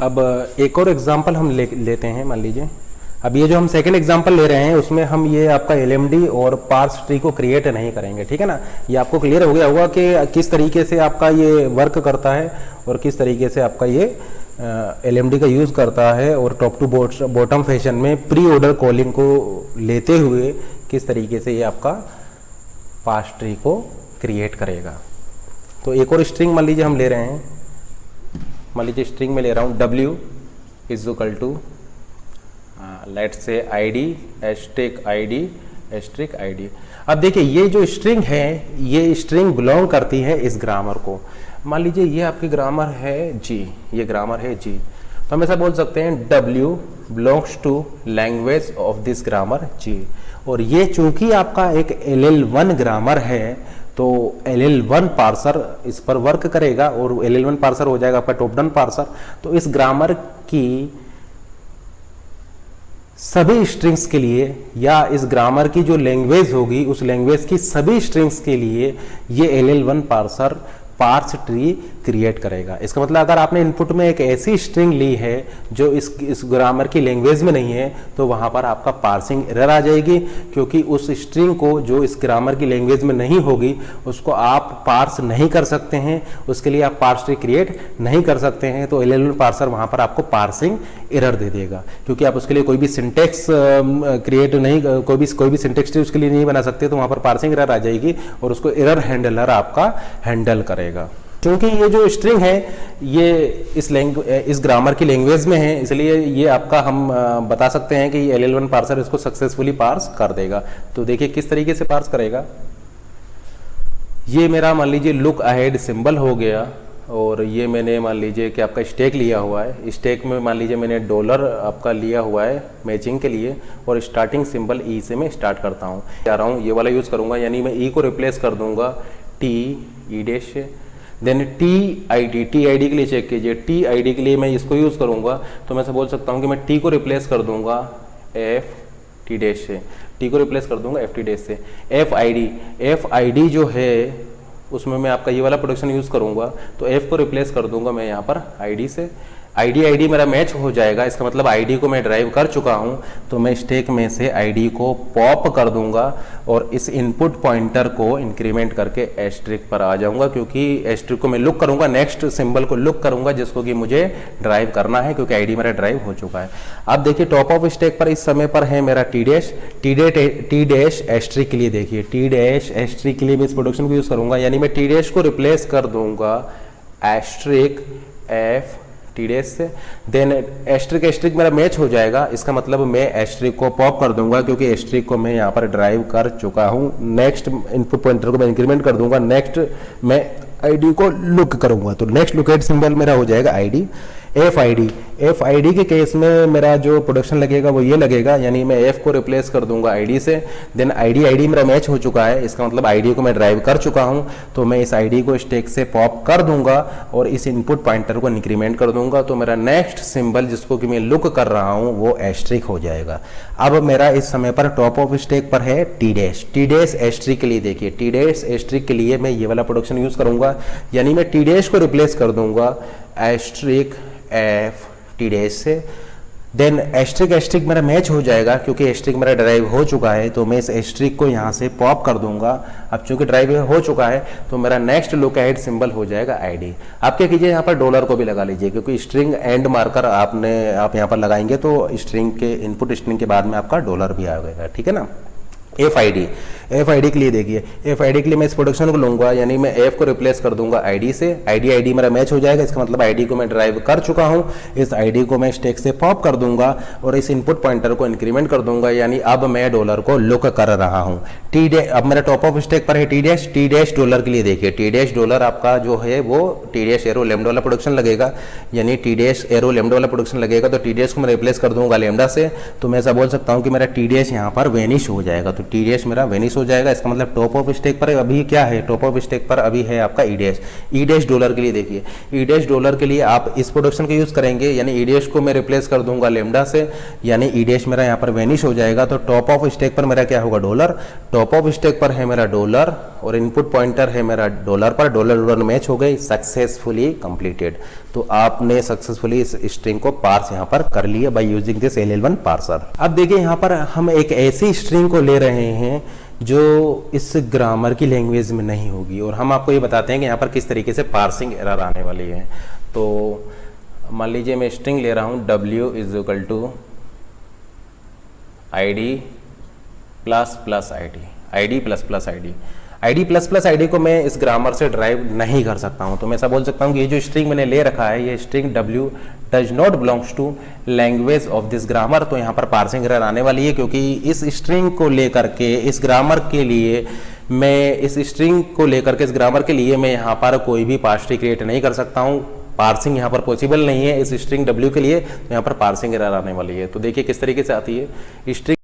अब एक और एग्जांपल हम लेते हैं। मान लीजिए अब ये जो हम सेकंड एग्जांपल ले रहे हैं उसमें हम ये आपका एलएमडी और पार्स ट्री को क्रिएट नहीं करेंगे, ठीक है ना। ये आपको क्लियर हो गया होगा कि किस तरीके से आपका ये वर्क करता है और किस तरीके से आपका ये एलएमडी का यूज़ करता है, और टॉप टू बॉटम फैशन में प्री ऑर्डर कॉलिंग को लेते हुए किस तरीके से ये आपका पार्स ट्री को क्रिएट करेगा। तो एक और स्ट्रिंग मान लीजिए हम ले रहे हैं। मान लीजिए स्ट्रिंग में ले रहा हूँ w is equal to let's say id asterisk id। अब देखिए ये जो स्ट्रिंग है ये स्ट्रिंग बिलोंग करती है इस ग्रामर को। मान लीजिए ये आपकी ग्रामर है g, ये ग्रामर है g, तो हम ऐसा बोल सकते हैं w belongs to language of this grammar g। और ये चूंकि आपका एक LL1 ग्रामर है तो LL1 पार्सर इस पर वर्क करेगा और LL1 पार्सर हो जाएगा आपका टॉप डाउन पार्सर। तो इस ग्रामर की सभी स्ट्रिंग्स के लिए या इस ग्रामर की जो लैंग्वेज होगी उस लैंग्वेज की सभी स्ट्रिंग्स के लिए ये LL1 parser parse tree create करेगा। इसका मतलब अगर आपने इनपुट में एक ऐसी स्ट्रिंग ली है जो इस ग्रामर की लैंग्वेज में नहीं है तो वहां पर आपका पार्सिंग एरर आ जाएगी, क्योंकि उस स्ट्रिंग को जो इस ग्रामर की लैंग्वेज में नहीं होगी उसको आप पार्स नहीं कर सकते हैं, उसके लिए आप पार्स ट्री क्रिएट नहीं कर सकते हैं। तो LL1 पार्सर वहां पर आपको पार्सिंग एरर दे देगा, क्योंकि आप उसके लिए कोई भी सिंटेक्स क्रिएट नहीं, कोई भी सिंटेक्स ट्री उसके लिए नहीं बना सकते, तो वहां पर पार्सिंग एरर आ जाएगी और उसको एरर हैंडलर आपका हैंडल करेगा। क्योंकि ये जो स्ट्रिंग है ये इस ग्रामर की लैंग्वेज में है, इसलिए ये आपका हम बता सकते हैं कि ये LL1 पार्सर इसको सक्सेसफुली पार्स कर देगा। तो देखिए किस तरीके से पार्स करेगा। ये मेरा मान लीजिए लुक अहेड सिंबल हो गया, और ये मैंने मान लीजिए कि आपका स्टैक लिया हुआ है। स्टैक में मान लीजिए मैंने डॉलर आपका लिया हुआ है मैचिंग के लिए, और स्टार्टिंग सिंबल ई से मैं स्टार्ट करता हूँ। जा रहा हूँ ये वाला यूज़ करूँगा, यानी मैं ई को रिप्लेस कर दूंगा टी डैश से। देन टी आई डी के लिए चेक कीजिए, टी आई डी के लिए मैं इसको यूज़ करूँगा, तो मैं से बोल सकता हूँ कि मैं टी को रिप्लेस कर दूंगा एफ टी डैश से, टी को रिप्लेस कर दूंगा एफ टी डैश से। एफ आई डी जो है उसमें मैं आपका ये वाला प्रोडक्शन यूज़ करूँगा, तो एफ को रिप्लेस कर दूंगा मैं यहाँ पर आईडी से। आईडी मेरा मैच हो जाएगा, इसका मतलब आईडी को मैं ड्राइव कर चुका हूँ, तो मैं स्टैक में से आईडी को पॉप कर दूंगा और इस इनपुट पॉइंटर को इंक्रीमेंट करके एस्ट्रिक पर आ जाऊंगा, क्योंकि एस्ट्रिक को मैं लुक करूंगा, नेक्स्ट सिंबल को लुक करूंगा जिसको कि मुझे ड्राइव करना है, क्योंकि आईडी मेरा ड्राइव हो चुका है। अब देखिए टॉप ऑफ स्टैक पर इस समय पर है मेरा टी डैश एस्ट्रिक के लिए। देखिए टी डैश एस्ट्रिक के लिए मैं इस प्रोडक्शन को यूज़ करूंगा, यानी मैं टी डैश को रिप्लेस कर दूंगा एस्ट्रिक एफ टी डैश से। देन एस्ट्रिक मेरा मैच हो जाएगा, इसका मतलब मैं एस्ट्रिक को पॉप कर दूंगा, क्योंकि एस्ट्रिक को मैं यहाँ पर ड्राइव कर चुका हूँ। नेक्स्ट इनपुट पॉइंटर को मैं इंक्रीमेंट कर दूंगा, नेक्स्ट मैं आईडी को लुक करूंगा, तो नेक्स्ट लुकेट सिंबल मेरा हो जाएगा आईडी। एफ आई डी के केस में मेरा जो प्रोडक्शन लगेगा वो ये लगेगा, यानी मैं एफ को रिप्लेस कर दूंगा आईडी से। देन आईडी मेरा मैच हो चुका है, इसका मतलब आईडी को मैं ड्राइव कर चुका हूँ, तो मैं इस आईडी को स्टैक से पॉप कर दूंगा और इस इनपुट पॉइंटर को इंक्रीमेंट कर दूंगा, तो मेरा नेक्स्ट सिंबल जिसको कि मैं लुक कर रहा हूँ वो एस्ट्रिक हो जाएगा। अब मेरा इस समय पर टॉप ऑफ स्टैक पर है टी डैश एस्ट्रिक के लिए। देखिए टी डैश एस्ट्रिक के लिए मैं ये वाला प्रोडक्शन यूज करूंगा, यानी मैं टी डैश को रिप्लेस कर दूंगा एस्ट्रिक एफ टी डैश से। देन एस्ट्रिक मेरा मैच हो जाएगा, क्योंकि एस्ट्रिक मेरा ड्राइव हो चुका है, तो मैं इस एस्ट्रिक को यहाँ से पॉप कर दूंगा। अब चूंकि ड्राइव हो चुका है तो मेरा नेक्स्ट लुक अहेड सिंबल हो जाएगा आईडी। आप क्या कीजिए यहाँ पर डॉलर को भी लगा लीजिए, क्योंकि स्ट्रिंग एंड मार्कर आप यहाँ पर लगाएंगे तो स्ट्रिंग के इनपुट स्ट्रिंग के बाद में आपका डॉलर भी आएगा, ठीक है ना। एफ आई डी के लिए देखिए, एफ आई डी के लिए मैं इस प्रोडक्शन को लूंगा, यानी मैं एफ को रिप्लेस कर दूंगा आईडी से। आईडी मेरा मैच हो जाएगा, इसका मतलब आईडी को मैं ड्राइव कर चुका हूं, इस आईडी को मैं स्टैक से पॉप कर दूंगा और इस इनपुट पॉइंटर को इंक्रीमेंट कर दूंगा, यानी अब मैं डॉलर को लुक कर रहा हूं। टी डैश अब मेरा टॉप ऑफ स्टैक पर है टी डैश डॉलर के लिए। देखिए टी डैश डॉलर आपका जो है वो टी डैश एरो लेमडा वाला प्रोडक्शन लगेगा, यानी टी डैश एरो लेमडा वाला प्रोडक्शन लगेगा, तो टी डैश को मैं रिप्लेस कर दूंगा लेमडा से, तो मैं ऐसा बोल सकता हूँ कि मेरा टी डैश यहाँ पर वेनिश हो जाएगा। तो टी डी एस मेरा वेनिश हो जाएगा। इसका मतलब टॉप ऑफ स्टैक पर अभी क्या है, टॉप ऑफ स्टैक पर अभी है आपका ई डैश। ई डैश डॉलर के लिए देखिए, ई डैश डॉलर के लिए आप इस प्रोडक्शन का यूज़ करेंगे, यानी ई डैश को मैं रिप्लेस कर दूंगा लेमडा से, यानी ई डैश मेरा यहाँ पर वेनिश हो जाएगा। तो टॉप ऑफ स्टैक पर मेरा क्या होगा, डॉलर। टॉप ऑफ स्टैक पर है मेरा डॉलर और इनपुट पॉइंटर है मेरा डॉलर पर, डॉलर डॉलर मैच हो गई, सक्सेसफुली कंप्लीटेड। तो आपने सक्सेसफुली इस स्ट्रिंग को पार्स यहाँ पर कर लिया by using this LL1 parser. अब देखिए यहाँ पर हम एक ऐसी स्ट्रिंग को ले रहे हैं जो इस ग्रामर की लैंग्वेज में नहीं होगी, और हम आपको ये बताते हैं कि यहाँ पर किस तरीके से पार्सिंग एरर आने वाली है। तो मान लीजिए मैं स्ट्रिंग ले रहा हूँ w = id प्लस id को मैं इस ग्रामर से ड्राइव नहीं कर सकता हूँ। तो मैं ऐसा बोल सकता हूँ कि ये जो स्ट्रिंग मैंने ले रखा है, ये string w does not belongs to language of this grammar. तो यहाँ पर पार्सिंग एरर आने वाली है, क्योंकि इस स्ट्रिंग को लेकर के इस ग्रामर के लिए मैं यहाँ पर कोई भी पार्स ट्री क्रिएट नहीं कर सकता हूँ। पार्सिंग यहाँ पर पॉसिबल नहीं है इस स्ट्रिंग w के लिए, तो यहाँ पर पार्सिंग एरर आने वाली है। तो देखिए किस तरीके से आती है स्ट्रिंग